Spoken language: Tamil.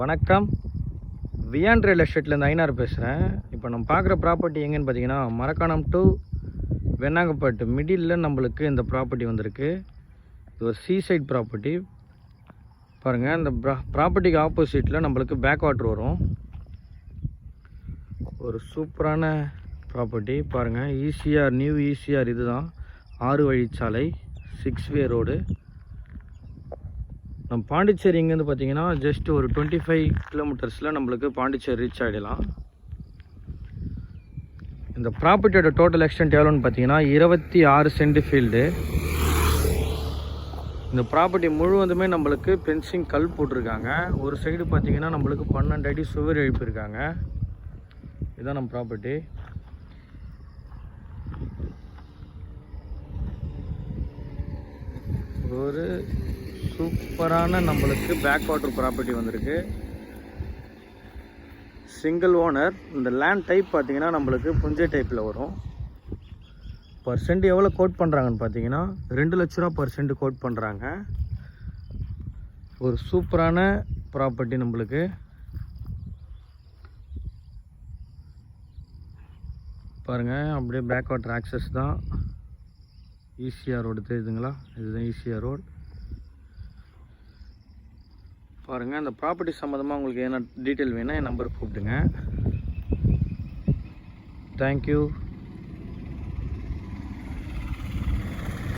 வணக்கம். வியான் ரியல் எஸ்டேட்லேருந்து ஐநார் பேசுகிறேன். இப்போ நம்ம பார்க்குற ப்ராப்பர்ட்டி எங்கேன்னு பார்த்தீங்கன்னா, மரக்காணம் டு வெண்ணாங்கப்பட்டு மிடில் நம்மளுக்கு இந்த ப்ராப்பர்ட்டி வந்திருக்கு. இது ஒரு சீசைட் ப்ராப்பர்ட்டி. பாருங்கள், இந்த ப்ராப்பர்ட்டிக்கு ஆப்போசிட்டில் நம்மளுக்கு பேக் வாட்டர் வரும். ஒரு சூப்பரான ப்ராப்பர்ட்டி. பாருங்கள், ஈசிஆர் நியூ ஈசிஆர் இதுதான் 6 வழிச்சாலை 6 வே ரோடு. நம்ம பாண்டிச்சேரி இங்கேருந்து பார்த்தீங்கன்னா ஜஸ்ட் ஒரு 25 கிலோமீட்டர்ஸில் நம்மளுக்கு பாண்டிச்சேரி ரீச் ஆகிடலாம். இந்த ப்ராப்பர்ட்டியோட டோட்டல் எக்ஸ்டென்ட் எவ்வளோன்னு பார்த்தீங்கன்னா 26 சென்ட் ஃபீல்டு. இந்த ப்ராப்பர்ட்டி முழுவதுமே நம்மளுக்கு பென்சிங் கல் போட்டிருக்காங்க. ஒரு சைடு பார்த்தீங்கன்னா நம்மளுக்கு 12 அடி சுவர் எழுப்பியிருக்காங்க. இதுதான் நம்ம ப்ராப்பர்ட்டி. ஒரு சூப்பரான நம்மளுக்கு பேக் வாட்டர் ப்ராப்பர்ட்டி வந்திருக்கு. Single owner. இந்த லேண்ட் டைப் பார்த்தீங்கன்னா நம்மளுக்கு புஞ்சை டைப்பில் வரும். பர்சன்ட் எவ்வளோ கோட் பண்ணுறாங்கன்னு பார்த்தீங்கன்னா 2 லட்ச ரூபா பர்சன்ட் கோட் பண்ணுறாங்க. ஒரு சூப்பரான ப்ராப்பர்ட்டி நம்மளுக்கு. பாருங்கள், அப்படியே பேக் வாட்டர் ஆக்சஸ் தான். ஈசிஆர் ரோடு தெரியுதுங்களா? இதுதான் ஈசிஆர் ரோடு. பாருங்கள், அந்த ப்ராப்பர்ட்டி சம்மந்தமாக உங்களுக்கு என்ன டீட்டெயில் வேணால் என் நம்பருக்கு கூப்பிடுங்க. தேங்க்யூ.